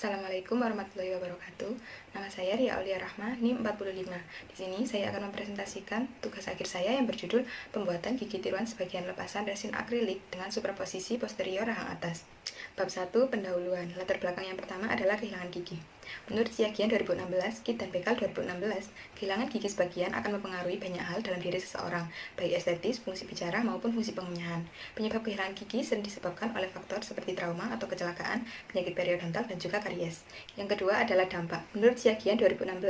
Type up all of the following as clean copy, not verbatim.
Assalamualaikum warahmatullahi wabarakatuh. Nama saya Ria Aulia Rahma, NIM 45. Di sini saya akan mempresentasikan tugas akhir saya yang berjudul pembuatan gigi tiruan sebagian lepasan resin akrilik dengan superposisi posterior rahang atas. Bab 1, pendahuluan. Latar belakang yang pertama adalah kehilangan gigi. Menurut Siagian 2016, Kit dan Bekal 2016, kehilangan gigi sebagian akan mempengaruhi banyak hal dalam diri seseorang, baik estetis, fungsi bicara, maupun fungsi pengunyahan. Penyebab kehilangan gigi sering disebabkan oleh faktor seperti trauma atau kecelakaan, penyakit periodontal, dan juga karies. Yang kedua adalah dampak. Menurut Siagian 2016,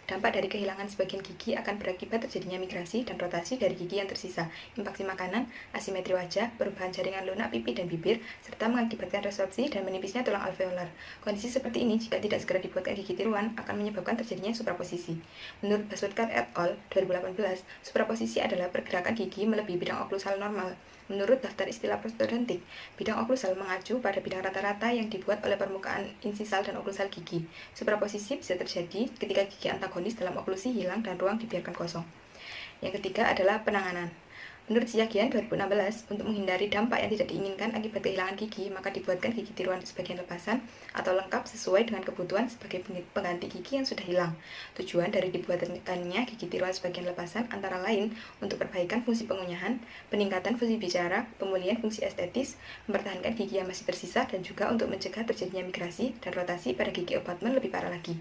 dampak dari kehilangan sebagian gigi akan berakibat terjadinya migrasi dan rotasi dari gigi yang tersisa, infeksi makanan, asimetri wajah, perubahan jaringan lunak pipi dan bibir, serta mengakibatkan resorpsi dan menipisnya tulang alveolar. Kondisi seperti ini jika tidak segera dibuatkan gigi tiruan akan menyebabkan terjadinya superposisi. Menurut Basudkar et al. 2018, superposisi adalah pergerakan gigi melebihi bidang oklusal normal. Menurut daftar istilah prostodontik, bidang oklusal mengacu pada bidang rata-rata yang dibuat oleh permukaan insisal dan oklusal gigi. Superposisi bisa terjadi ketika gigi antagonis dalam oklusi hilang dan ruang dibiarkan kosong. Yang ketiga adalah penanganan. Menurut Siagian 2016, untuk menghindari dampak yang tidak diinginkan akibat kehilangan gigi, maka dibuatkan gigi tiruan sebagian lepasan atau lengkap sesuai dengan kebutuhan sebagai pengganti gigi yang sudah hilang. Tujuan dari dibuatkannya gigi tiruan sebagian lepasan antara lain untuk perbaikan fungsi pengunyahan, peningkatan fungsi bicara, pemulihan fungsi estetis, mempertahankan gigi yang masih tersisa, dan juga untuk mencegah terjadinya migrasi dan rotasi pada gigi abutment lebih parah lagi.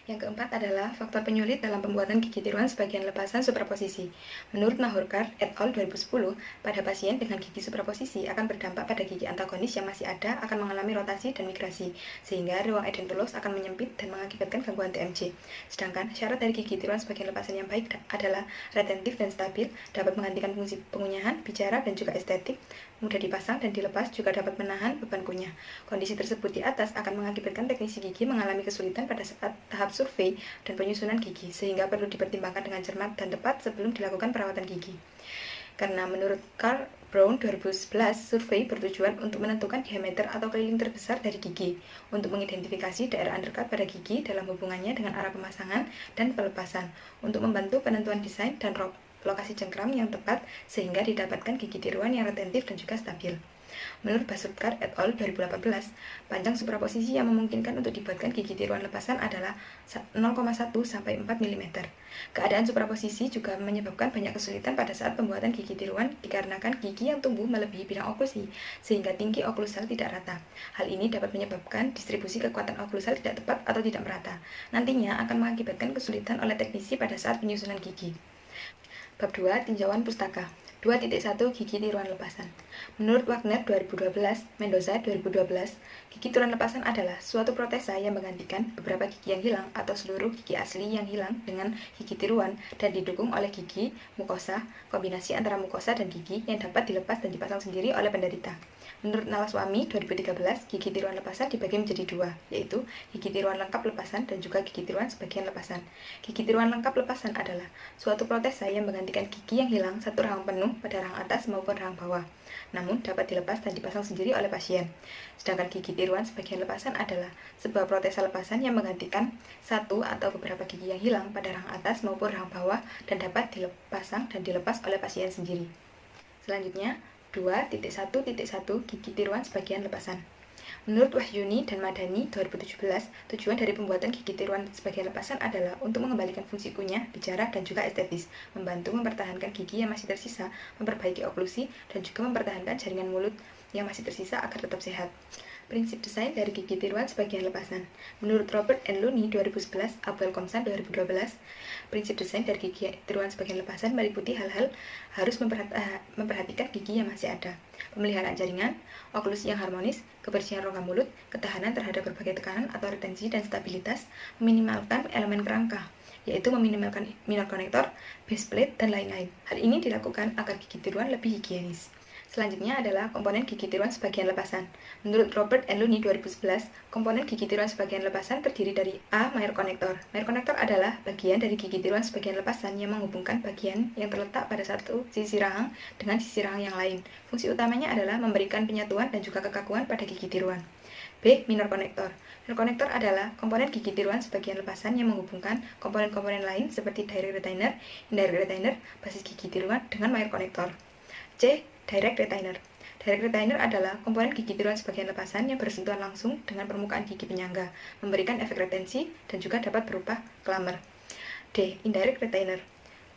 Yang keempat adalah faktor penyulit dalam pembuatan gigi tiruan sebagian lepasan superposisi. Menurut Nahorkar et al. 2010, pada pasien dengan gigi superposisi akan berdampak pada gigi antagonis yang masih ada akan mengalami rotasi dan migrasi, sehingga ruang edentulus akan menyempit dan mengakibatkan gangguan TMJ. Sedangkan syarat dari gigi tiruan sebagian lepasan yang baik adalah retentif dan stabil, dapat menggantikan fungsi pengunyahan, bicara, dan juga estetik, mudah dipasang dan dilepas, juga dapat menahan beban kunyah. Kondisi tersebut di atas akan mengakibatkan teknisi gigi mengalami kesulitan pada saat tahap survei dan penyusunan gigi, sehingga perlu dipertimbangkan dengan cermat dan tepat sebelum dilakukan perawatan gigi. Karena menurut Carl Brown 2011, survei bertujuan untuk menentukan diameter atau keliling terbesar dari gigi, untuk mengidentifikasi daerah undercut pada gigi dalam hubungannya dengan arah pemasangan dan pelepasan, untuk membantu penentuan desain dan lokasi cengkram yang tepat sehingga didapatkan gigi tiruan yang retentif dan juga stabil. Menurut Basudkar et al. 2018, panjang superposisi yang memungkinkan untuk dibuatkan gigi tiruan lepasan adalah 0,1 sampai 4 mm. Keadaan superposisi juga menyebabkan banyak kesulitan pada saat pembuatan gigi tiruan dikarenakan gigi yang tumbuh melebihi bidang oklusi, sehingga tinggi oklusal tidak rata. Hal ini dapat menyebabkan distribusi kekuatan oklusal tidak tepat atau tidak merata. Nantinya akan mengakibatkan kesulitan oleh teknisi pada saat penyusunan gigi. Bab 2, tinjauan pustaka. 2.1 Gigi tiruan lepasan. Menurut Wagner 2012, Mendoza 2012, gigi tiruan lepasan adalah suatu protesa yang menggantikan beberapa gigi yang hilang atau seluruh gigi asli yang hilang dengan gigi tiruan dan didukung oleh gigi, mukosa, kombinasi antara mukosa dan gigi yang dapat dilepas dan dipasang sendiri oleh penderita. Menurut Nalaswamy 2013, gigi tiruan lepasan dibagi menjadi dua, yaitu gigi tiruan lengkap lepasan dan juga gigi tiruan sebagian lepasan. Gigi tiruan lengkap lepasan adalah suatu protesa yang menggantikan gigi yang hilang satu rahang penuh pada rahang atas maupun rahang bawah, namun dapat dilepas dan dipasang sendiri oleh pasien. Sedangkan gigi tiruan sebagian lepasan adalah sebuah protesa lepasan yang menggantikan satu atau beberapa gigi yang hilang pada rahang atas maupun rahang bawah dan dapat dipasang dan dilepas oleh pasien sendiri. Selanjutnya, 2.1.1 Gigi tiruan sebagian lepasan. Menurut Wahyuni dan Madani 2017, tujuan dari pembuatan gigi tiruan sebagian lepasan adalah untuk mengembalikan fungsi kunyah, bicara, dan juga estetis, membantu mempertahankan gigi yang masih tersisa, memperbaiki oklusi, dan juga mempertahankan jaringan mulut yang masih tersisa agar tetap sehat. Prinsip desain dari gigi tiruan sebagian lepasan. Menurut Robert and Looney 2011, Abel Komsan 2012, prinsip desain dari gigi tiruan sebagian lepasan meliputi hal-hal harus memperhatikan gigi yang masih ada, pemeliharaan jaringan, oklusi yang harmonis, kebersihan rongga mulut, ketahanan terhadap berbagai tekanan atau retensi dan stabilitas, meminimalkan elemen kerangka, yaitu meminimalkan minor konektor, base plate, dan lain-lain. Hal ini dilakukan agar gigi tiruan lebih higienis. Selanjutnya adalah komponen gigi tiruan sebagian lepasan. Menurut Robert and Looney 2011, komponen gigi tiruan sebagian lepasan terdiri dari A. Major konektor. Major konektor adalah bagian dari gigi tiruan sebagian lepasan yang menghubungkan bagian yang terletak pada satu sisi rahang dengan sisi rahang yang lain. Fungsi utamanya adalah memberikan penyatuan dan juga kekakuan pada gigi tiruan. B. Minor konektor. Minor konektor adalah komponen gigi tiruan sebagian lepasan yang menghubungkan komponen-komponen lain seperti direct retainer, indirect retainer, basis gigi tiruan dengan major konektor. C. Direct retainer. Direct retainer adalah komponen gigi tiruan sebagian lepasan yang bersentuhan langsung dengan permukaan gigi penyangga, memberikan efek retensi dan juga dapat berupa clamor. D. Indirect retainer.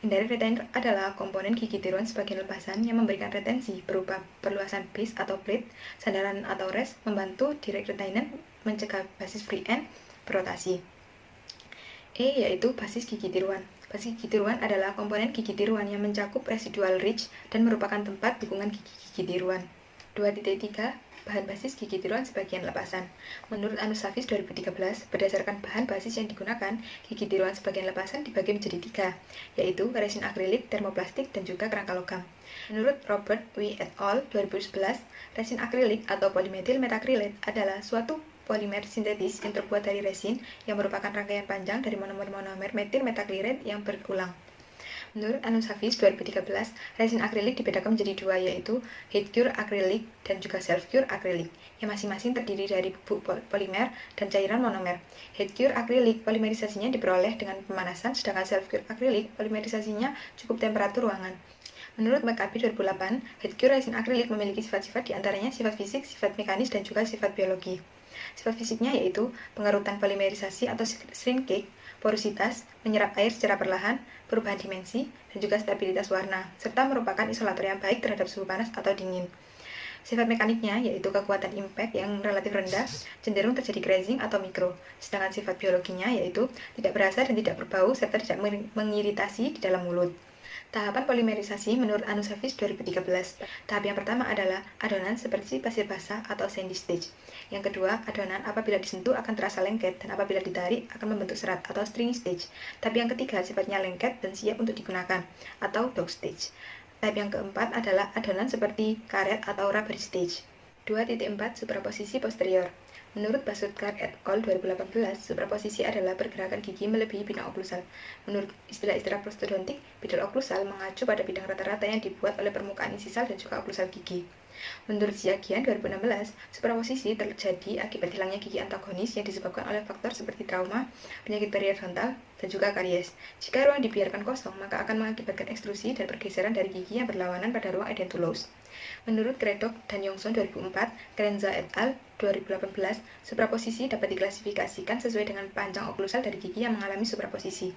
Indirect retainer adalah komponen gigi tiruan sebagian lepasan yang memberikan retensi berupa perluasan base atau plate, sandaran atau rest, membantu direct retainer mencegah basis free end berotasi. E yaitu basis gigi tiruan. Basis gigi tiruan adalah komponen gigi tiruan yang mencakup residual ridge dan merupakan tempat dukungan gigi tiruan. 2.3 Bahan basis gigi tiruan sebagian lepasan. Menurut Anushafiz 2013, berdasarkan bahan basis yang digunakan, gigi tiruan sebagian lepasan dibagi menjadi 3, yaitu resin akrilik, termoplastik, dan juga kerangka logam. Menurut Robert W. et al. 2011, resin akrilik atau polymethyl methacrylate adalah suatu polimer sintetis yang terbuat dari resin yang merupakan rangkaian panjang dari monomer-monomer metil methacrylate yang berulang. Menurut Anushafiz 2013, resin akrilik dibedakan menjadi 2, yaitu heat cure akrilik dan juga self cure akrilik, yang masing-masing terdiri dari bubuk polimer dan cairan monomer. Heat cure akrilik polimerisasinya diperoleh dengan pemanasan, sedangkan self cure akrilik polimerisasinya cukup temperatur ruangan. Menurut McCabe 2008, heat cure resin akrilik memiliki sifat-sifat diantaranya sifat fisik, sifat mekanis, dan juga sifat biologi. Sifat fisiknya yaitu pengerutan polimerisasi atau shrinkage, porositas, menyerap air secara perlahan, perubahan dimensi, dan juga stabilitas warna, serta merupakan isolator yang baik terhadap suhu panas atau dingin. Sifat mekaniknya yaitu kekuatan impact yang relatif rendah, cenderung terjadi grazing atau mikro, sedangkan sifat biologinya yaitu tidak berasa dan tidak berbau, serta tidak mengiritasi di dalam mulut. Tahapan polimerisasi menurut Anushafiz 2013. Tahap yang pertama adalah adonan seperti pasir basah atau sandy stage. Yang kedua, adonan apabila disentuh akan terasa lengket dan apabila ditarik akan membentuk serat atau stringy stage. Tahap yang ketiga sifatnya lengket dan siap untuk digunakan atau dog stage. Tahap yang keempat adalah adonan seperti karet atau rubber stage. 2.4 Supraposisi posterior. Menurut Basutkar et al. 2018, supraposisi adalah pergerakan gigi melebihi bidang oklusal. Menurut istilah-istilah prostodontik, bidang oklusal mengacu pada bidang rata-rata yang dibuat oleh permukaan insisal dan juga oklusal gigi. Menurut Ziagian 2016, supraposisi terjadi akibat hilangnya gigi antagonis yang disebabkan oleh faktor seperti trauma, penyakit periodontal, dan juga karies. Jika ruang dibiarkan kosong, maka akan mengakibatkan ekstrusi dan pergeseran dari gigi yang berlawanan pada ruang edentulous. Menurut Craddock dan Youngson 2004, Krenza et al. 2018, supraposisi dapat diklasifikasikan sesuai dengan panjang oklusal dari gigi yang mengalami supraposisi.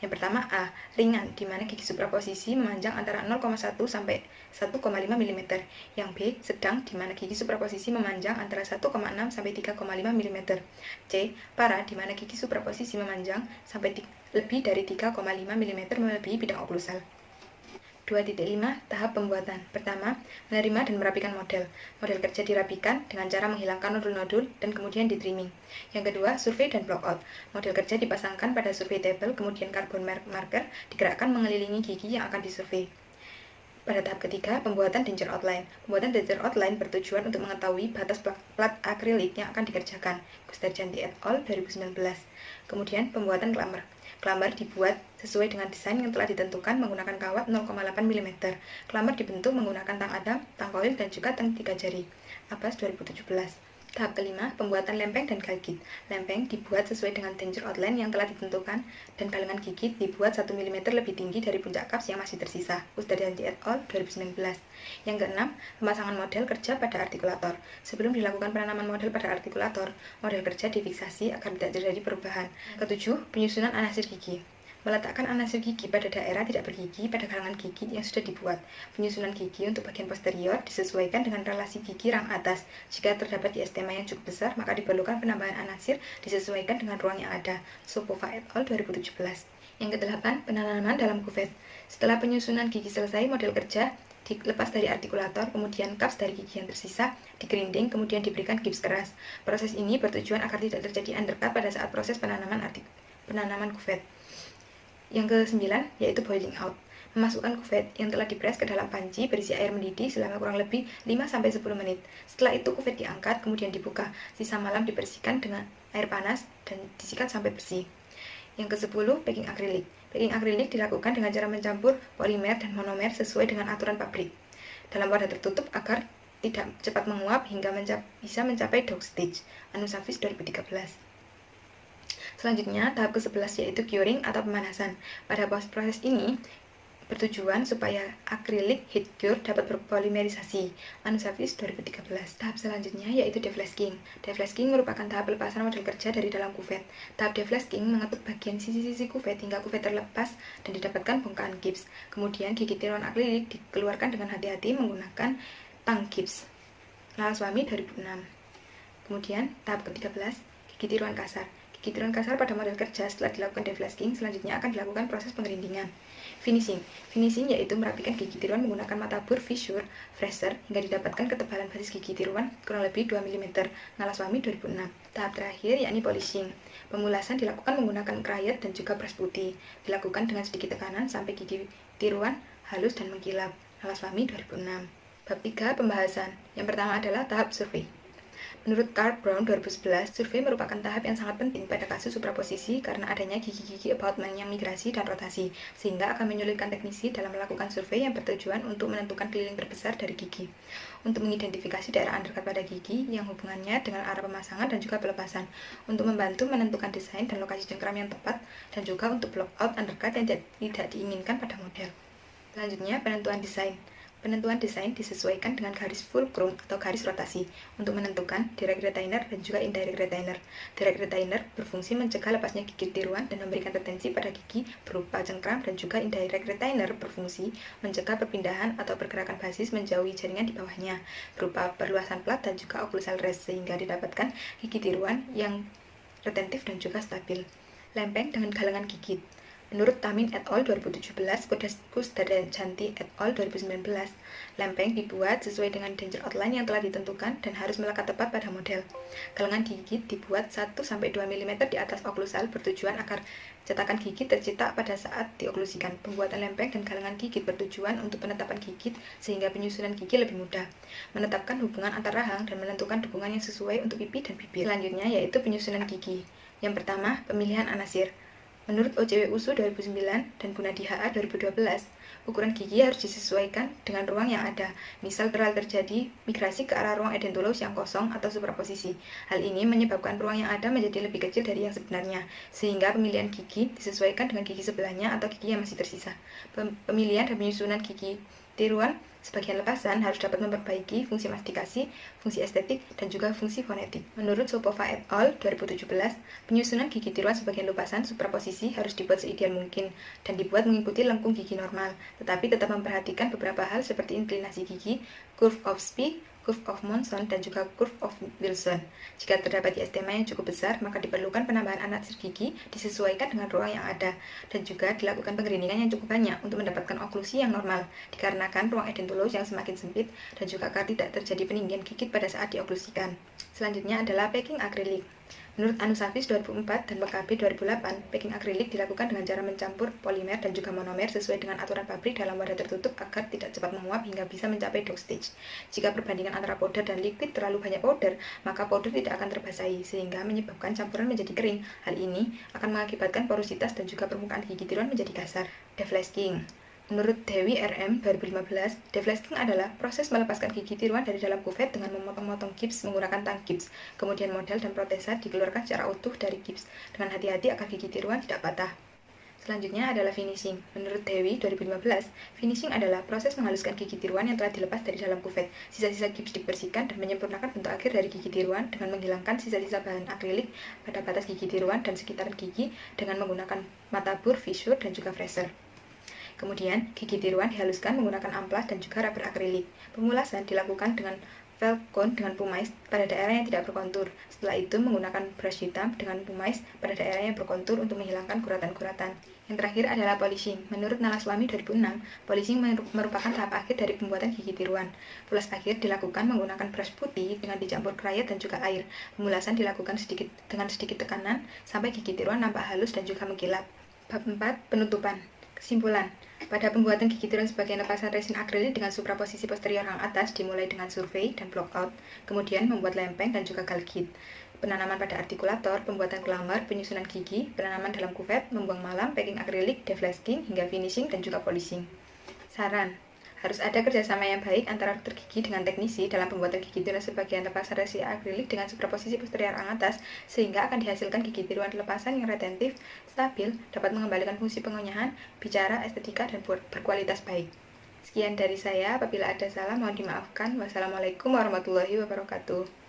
Yang pertama A, ringan, di mana gigi supraposisi memanjang antara 0,1 sampai 1,5 mm. Yang B, sedang, di mana gigi supraposisi memanjang antara 1,6 sampai 3,5 mm. C, parah, di mana gigi supraposisi memanjang sampai lebih dari 3,5 mm melebihi bidang oklusal. 2.5 Tahap pembuatan. Pertama, menerima dan merapikan model. Model kerja dirapikan dengan cara menghilangkan nodul-nodul dan kemudian di trimming. Yang kedua, survei dan block out. Model kerja dipasangkan pada survey table, kemudian carbon marker digerakkan mengelilingi gigi yang akan disurvei. Pada tahap ketiga, pembuatan denture outline. Pembuatan denture outline bertujuan untuk mengetahui batas plat akrilik yang akan dikerjakan. Gusterjanti et al. 2019. Kemudian, pembuatan clamor. Clamor dibuat sesuai dengan desain yang telah ditentukan menggunakan kawat 0,8 mm. Clamor dibentuk menggunakan tang Adam, tang coil, dan juga tang 3 jari. Abbas 2017. Tahap kelima, pembuatan lempeng dan galgit. Lempeng dibuat sesuai dengan denture outline yang telah ditentukan dan kalengan gigit dibuat 1 mm lebih tinggi dari puncak cups yang masih tersisa. Gusterjanti et al. 2019. Yang keenam, pemasangan model kerja pada artikulator. Sebelum dilakukan penanaman model pada artikulator, model kerja difiksasi agar tidak terjadi perubahan. Ketujuh, penyusunan anasir gigi. Meletakkan anasir gigi pada daerah tidak bergigi pada kalangan gigi yang sudah dibuat. Penyusunan gigi untuk bagian posterior disesuaikan dengan relasi gigi rang atas. Jika terdapat diastema yang cukup besar, maka diperlukan penambahan anasir disesuaikan dengan ruang yang ada. Sopova et al. 2017. Yang kedelapan, penanaman dalam kuvet. Setelah penyusunan gigi selesai, model kerja dilepas dari artikulator, kemudian cups dari gigi yang tersisa digrinding, kemudian diberikan gips keras. Proses ini bertujuan agar tidak terjadi undercut pada saat proses penanaman kuvet. Yang ke-9 yaitu boiling out. Memasukkan kuvet yang telah dipres ke dalam panci berisi air mendidih selama kurang lebih 5-10 menit. Setelah itu kuvet diangkat, kemudian dibuka. Sisa malam dibersihkan dengan air panas dan disikat sampai bersih. Yang ke-10 packing akrilik. Packing akrilik dilakukan dengan cara mencampur polimer dan monomer sesuai dengan aturan pabrik dalam wadah tertutup agar tidak cepat menguap hingga bisa mencapai dog stage. Anushafiz 2013. Selanjutnya, tahap ke-11 yaitu curing atau pemanasan. Pada proses ini, bertujuan supaya akrilik heat cure dapat berpolimerisasi. Anusapis 2013. Tahap selanjutnya yaitu deflasking. Deflasking merupakan tahap pelepasan model kerja dari dalam kuvet. Tahap deflasking mengetuk bagian sisi-sisi kuvet hingga kuvet terlepas dan didapatkan bongkahan gips. Kemudian gigi tiruan akrilik dikeluarkan dengan hati-hati menggunakan tang gips. Lalaswamy 2006. Kemudian tahap ke-13, gigi tiruan kasar. Gigi tiruan kasar pada model kerja setelah dilakukan deflasking, selanjutnya akan dilakukan proses pengerindingan. Finishing. Finishing yaitu merapikan gigi tiruan menggunakan matabur fissure freezer hingga didapatkan ketebalan basis gigi tiruan kurang lebih 2 mm. Lalaswamy 2006. Tahap terakhir yakni polishing. Pemulasan dilakukan menggunakan crayon dan juga brush putih. Dilakukan dengan sedikit tekanan sampai gigi tiruan halus dan mengkilap. Lalaswamy 2006. Bab 3 pembahasan. Yang pertama adalah tahap survei. Menurut Carl Brown 2011, survei merupakan tahap yang sangat penting pada kasus supraposisi karena adanya gigi-gigi abutment yang migrasi dan rotasi, sehingga akan menyulitkan teknisi dalam melakukan survei yang bertujuan untuk menentukan keliling terbesar dari gigi, untuk mengidentifikasi daerah undercut pada gigi yang hubungannya dengan arah pemasangan dan juga pelepasan, untuk membantu menentukan desain dan lokasi cengkram yang tepat, dan juga untuk block out undercut yang tidak diinginkan pada model. Selanjutnya, penentuan desain. Penentuan desain disesuaikan dengan garis fulcrum atau garis rotasi untuk menentukan direct retainer dan juga indirect retainer. Direct retainer berfungsi mencegah lepasnya gigi tiruan dan memberikan retensi pada gigi berupa cengkram, dan juga indirect retainer berfungsi mencegah perpindahan atau pergerakan basis menjauhi jaringan di bawahnya berupa perluasan plat dan juga occlusal rest sehingga didapatkan gigi tiruan yang retentif dan juga stabil. Lempeng dengan galangan gigit. Menurut Tamin et al. 2017, Kusdajanti et al. 2019, lempeng dibuat sesuai dengan danger outline yang telah ditentukan dan harus melekat tepat pada model. Galangan gigit dibuat 1-2 mm di atas oklusal bertujuan agar cetakan gigit tercetak pada saat dioklusikan. Pembuatan lempeng dan galangan gigit bertujuan untuk penetapan gigit sehingga penyusunan gigi lebih mudah. Menetapkan hubungan antar rahang dan menentukan dukungan yang sesuai untuk pipi dan bibir. Selanjutnya yaitu penyusunan gigi. Yang pertama, pemilihan anasir. Menurut OCW USU 2009 dan Gunadi HA 2012, ukuran gigi harus disesuaikan dengan ruang yang ada. Misal terjadi migrasi ke arah ruang edentulous yang kosong atau supraposisi. Hal ini menyebabkan ruang yang ada menjadi lebih kecil dari yang sebenarnya, sehingga pemilihan gigi disesuaikan dengan gigi sebelahnya atau gigi yang masih tersisa. Pemilihan dan penyusunan gigi tiruan sebagian lepasan harus dapat memperbaiki fungsi mastikasi, fungsi estetik, dan juga fungsi fonetik. Menurut Sopova et al. 2017, penyusunan gigi tiruan sebagian lepasan supraposisi harus dibuat seideal mungkin dan dibuat mengikuti lengkung gigi normal, tetapi tetap memperhatikan beberapa hal seperti inklinasi gigi, curve of Spee, curve of Monson, dan juga curve of Wilson. Jika terdapat diastema yang cukup besar, maka diperlukan penambahan anasir gigi disesuaikan dengan ruang yang ada, dan juga dilakukan pengerindingan yang cukup banyak untuk mendapatkan oklusi yang normal, dikarenakan ruang edentulous yang semakin sempit, dan juga agar tidak terjadi peninggian gigit pada saat dioklusikan. Selanjutnya adalah packing akrilik. Menurut Anusapis 2004 dan PKB 2008, packing akrilik dilakukan dengan cara mencampur polimer dan juga monomer sesuai dengan aturan pabrik dalam wadah tertutup agar tidak cepat menguap hingga bisa mencapai dough stage. Jika perbandingan antara powder dan liquid terlalu banyak powder, maka powder tidak akan terbasahi sehingga menyebabkan campuran menjadi kering. Hal ini akan mengakibatkan porositas dan juga permukaan gigi tiruan menjadi kasar. Deflasking. Menurut Dewi RM 2015, deflasking adalah proses melepaskan gigi tiruan dari dalam kuvet dengan memotong-motong gips menggunakan tang gips. Kemudian model dan protesa dikeluarkan secara utuh dari gips dengan hati-hati agar gigi tiruan tidak patah. Selanjutnya adalah finishing. Menurut Dewi 2015, finishing adalah proses menghaluskan gigi tiruan yang telah dilepas dari dalam kuvet. Sisa-sisa gips dibersihkan dan menyempurnakan bentuk akhir dari gigi tiruan dengan menghilangkan sisa-sisa bahan akrilik pada batas gigi tiruan dan sekitaran gigi dengan menggunakan matabur, fissure, dan juga freezer. Kemudian, gigi tiruan dihaluskan menggunakan amplas dan juga rubber akrilik. Pemulasan dilakukan dengan felt cone dengan pumais pada daerah yang tidak berkontur. Setelah itu, menggunakan brush hitam dengan pumais pada daerah yang berkontur untuk menghilangkan guratan-guratan. Yang terakhir adalah polishing. Menurut Lalaswamy 2006, polishing merupakan tahap akhir dari pembuatan gigi tiruan. Pulas akhir dilakukan menggunakan brush putih dengan dicampur crayon dan juga air. Pemulasan dilakukan dengan sedikit tekanan sampai gigi tiruan nampak halus dan juga mengkilap. Bab 4. Penutupan. Kesimpulan, pada pembuatan gigi tiruan sebagian lepasan resin akrilik dengan supraposisi posterior yang atas dimulai dengan survei dan block out, kemudian membuat lempeng dan juga galgit, penanaman pada artikulator, pembuatan glamour, penyusunan gigi, penanaman dalam kuvet, membuang malam, packing akrilik, deflasking, hingga finishing dan juga polishing. Saran, Harus ada kerjasama yang baik antara dokter gigi dengan teknisi dalam pembuatan gigi tiruan sebagian lepasan resi akrilik dengan superposisi posterior atas, sehingga akan dihasilkan gigi tiruan lepasan yang retentif, stabil, dapat mengembalikan fungsi pengunyahan, bicara, estetika, dan berkualitas baik. Sekian dari saya, apabila ada salah mohon dimaafkan. Wassalamualaikum warahmatullahi wabarakatuh.